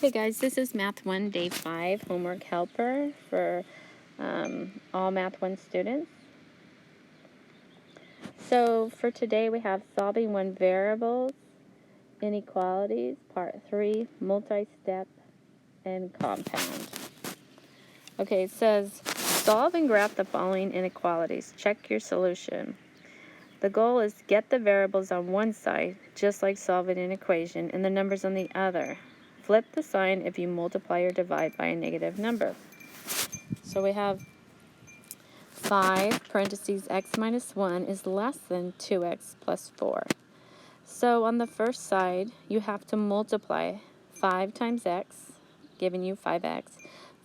Okay guys, this is Math 1 Day 5 homework helper for all Math 1 students. So for today we have solving one variables, inequalities, part 3, multi-step, and compound. Okay, it says solve and graph the following inequalities. Check your solution. The goal is to get the variables on one side, just like solving an equation, and the numbers on the other. Flip the sign if you multiply or divide by a negative number. So we have 5 parentheses x minus 1 is less than 2x plus 4. So on the first side, you have to multiply 5 times x, giving you 5x,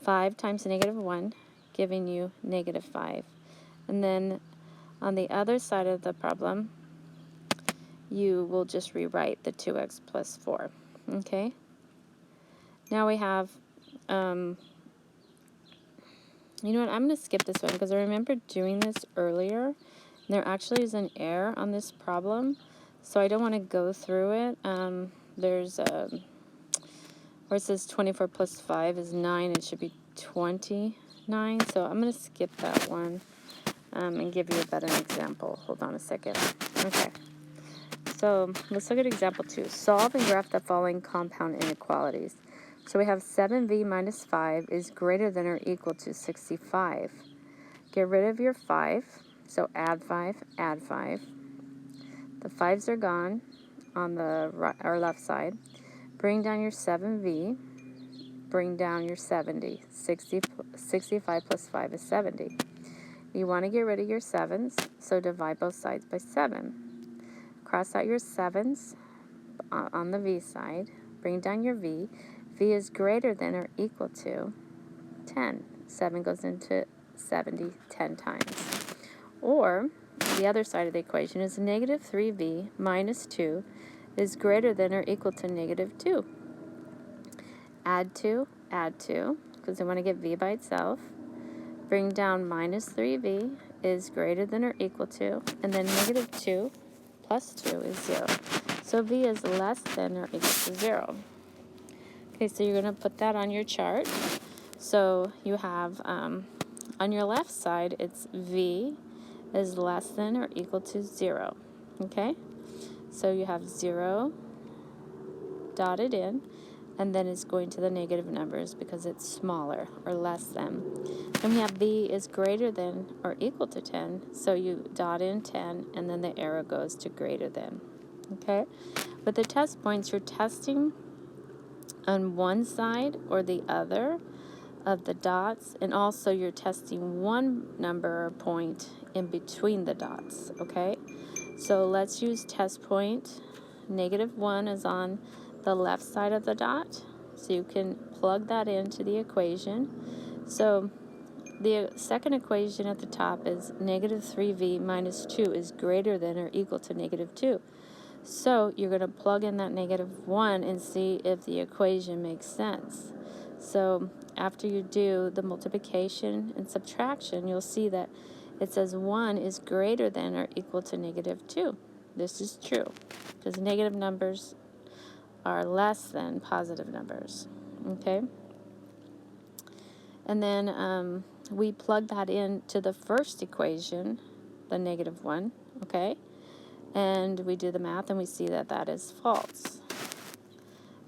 5 times negative 1, giving you negative 5. And then on the other side of the problem, you will just rewrite the 2x plus 4. Okay? Now we have, you know what, I'm going to skip this one because I remember doing this earlier. And there actually is an error on this problem, so I don't want to go through it. There's where it says 24 plus 5 is 9. It should be 29. So I'm going to skip that one and give you a better example. Hold on a second. Okay. So let's look at example 2. Solve and graph the following compound inequalities. So we have 7v minus 5 is greater than or equal to 65. Get rid of your 5. So add 5, add 5. The 5s are gone on the right or left side. Bring down your 7v. Bring down your 70. 65 plus 5 is 70. You want to get rid of your 7s, so divide both sides by 7. Cross out your 7s on the v side. Bring down your v. V is greater than or equal to 10. 7 goes into 70 10 times. Or the other side of the equation is negative 3v minus 2 is greater than or equal to negative 2. Add 2, because I want to get v by itself. Bring down minus 3v is greater than or equal to, and then negative 2 plus 2 is 0. So v is less than or equal to 0. Okay, so you're going to put that on your chart. So you have, on your left side, it's v is less than or equal to 0. Okay? So you have 0 dotted in, and then it's going to the negative numbers because it's smaller or less than. And we have v is greater than or equal to 10, so you dot in 10, and then the arrow goes to greater than. Okay? With the test points, you're testing on one side or the other of the dots, and also you're testing one number or point in between the dots. Okay? So let's use test point. Negative 1 is on the left side of the dot, so you can plug that into the equation. So the second equation at the top is negative 3v minus 2 is greater than or equal to negative 2. So you're going to plug in that negative 1 and see if the equation makes sense. So after you do the multiplication and subtraction, you'll see that it says 1 is greater than or equal to negative 2. This is true because negative numbers are less than positive numbers. Okay? And then we plug that into the first equation, the negative 1, okay? And we do the math and we see that that is false.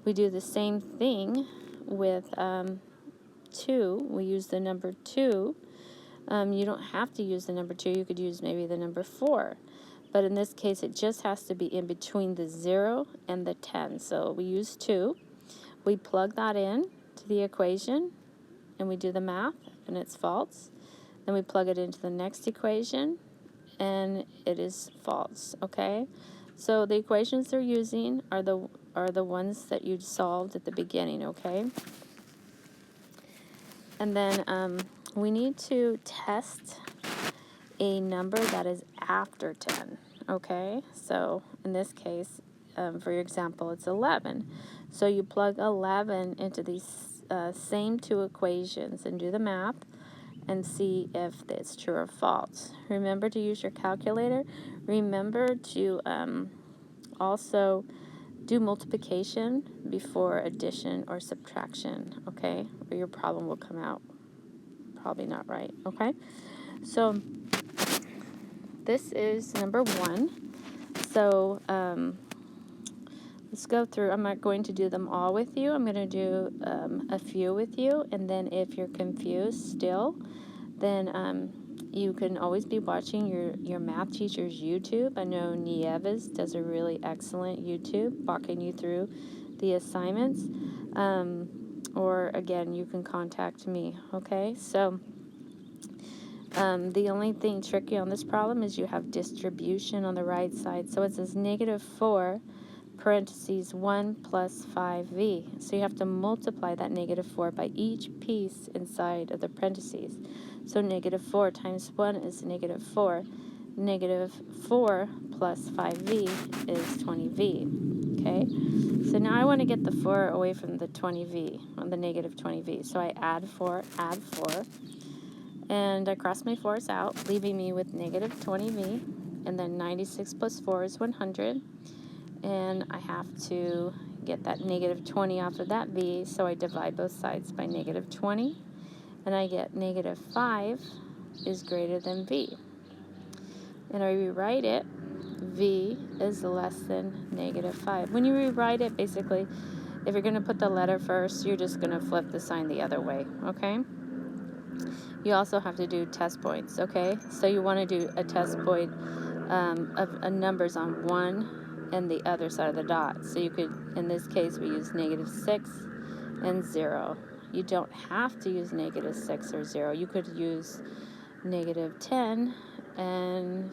We do the same thing with 2. We use the number 2. You don't have to use the number 2. You could use maybe the number 4. But in this case, it just has to be in between the 0 and the 10. So we use 2. We plug that in to the equation, and we do the math, and it's false. Then we plug it into the next equation, and it is false, okay? So the equations they're using are the ones that you solved at the beginning, okay? And then we need to test a number that is after 10, okay? So in this case, for your example, it's 11. So you plug 11 into these same two equations and do the math and see if it's true or false. Remember to use your calculator. Remember to also do multiplication before addition or subtraction, okay? Or your problem will come out probably not right, okay? So this is number 1. So let's go through. I'm not going to do them all with you. I'm going to do a few with you, and then if you're confused still, then you can always be watching your math teacher's YouTube. I know Nieves does a really excellent YouTube walking you through the assignments. Or again, you can contact me, okay? So the only thing tricky on this problem is you have distribution on the right side. So it says -4 parentheses 1 plus 5v. So you have to multiply that -4 by each piece inside of the parentheses. So -4 times 1 is -4. -4 plus 5v is 20v. Okay? So now I want to get the 4 away from the 20v, on the -20v. So I add 4, and I cross my 4's out, leaving me with -20v. And then 96 plus 4 is 100. And I have to get that -20 off of that v, so I divide both sides by -20, and I get -5 is greater than v. And I rewrite it, v is less than -5. When you rewrite it, basically, if you're going to put the letter first, you're just going to flip the sign the other way, okay? You also have to do test points, okay? So you want to do a test point of numbers on one and the other side of the dot. So you could, in this case, we use -6 and 0. You don't have to use -6 or 0. You could use -10 and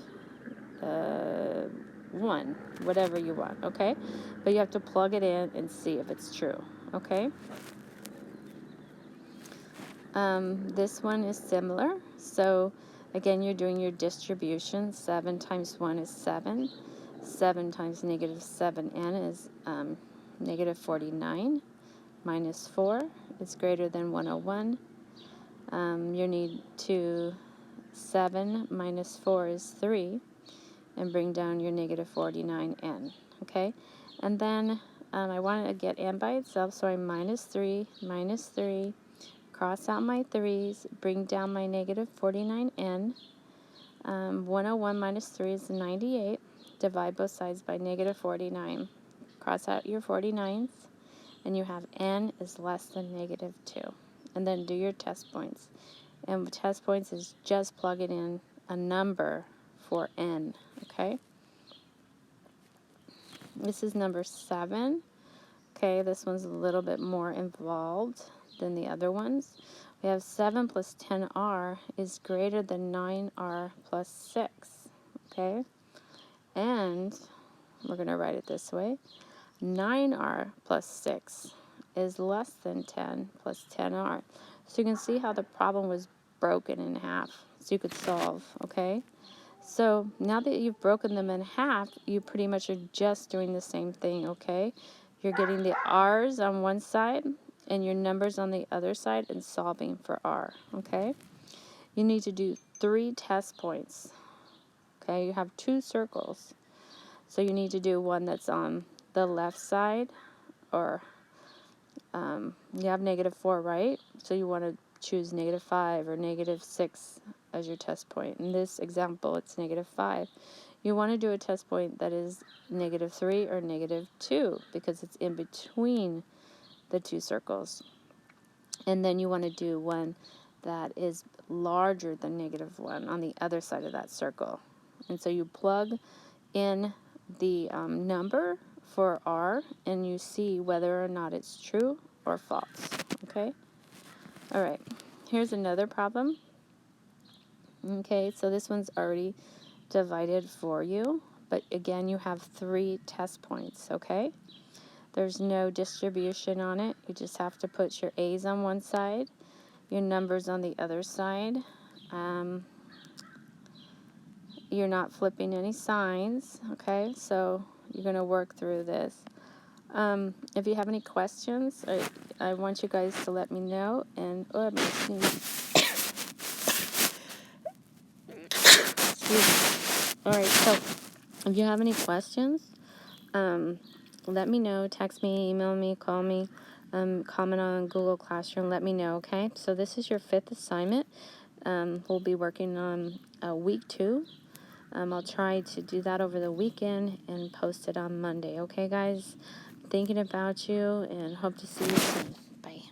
1, whatever you want, okay? But you have to plug it in and see if it's true, okay? This one is similar. So again, you're doing your distribution. 7 times 1 is 7. 7 times -7n is -49. Minus 4 is greater than 101. You need to 7 minus 4 is 3. And bring down your -49n. Okay? And then I want to get n by itself, so I -3, -3. Cross out my 3's, bring down my -49n. 101 minus 3 is 98. Divide both sides by -49. Cross out your 49's, and you have n is less than -2. And then do your test points. And test points is just plugging in a number for n, okay? This is number 7. Okay, this one's a little bit more involved than the other ones. We have 7 plus 10r is greater than 9r plus 6, okay? And we're going to write it this way. 9r plus 6 is less than 10 plus 10r. So you can see how the problem was broken in half, so you could solve, okay? So now that you've broken them in half, you pretty much are just doing the same thing, okay? You're getting the r's on one side and your numbers on the other side and solving for r, okay? You need to do 3 test points, okay? You have 2 circles. So you need to do one that's on the left side, or you have -4, right? So you want to choose -5 or -6 as your test point. In this example, it's -5. You want to do a test point that is -3 or -2 because it's in between the 2 circles. And then you want to do one that is larger than -1 on the other side of that circle. And so you plug in the number for r, and you see whether or not it's true or false, okay? All right, here's another problem. Okay, so this one's already divided for you, but again, you have 3 test points, okay? There's no distribution on it. You just have to put your a's on one side, your numbers on the other side. You're not flipping any signs, okay? So you're going to work through this. If you have any questions, I want you guys to let me know. And, oh, I'm going to sneeze. Excuse me. All right, so if you have any questions, let me know. Text me, email me, call me, comment on Google Classroom. Let me know, okay? So this is your 5th assignment. We'll be working on week 2. I'll try to do that over the weekend and post it on Monday, okay, guys? Thinking about you and hope to see you soon. Bye.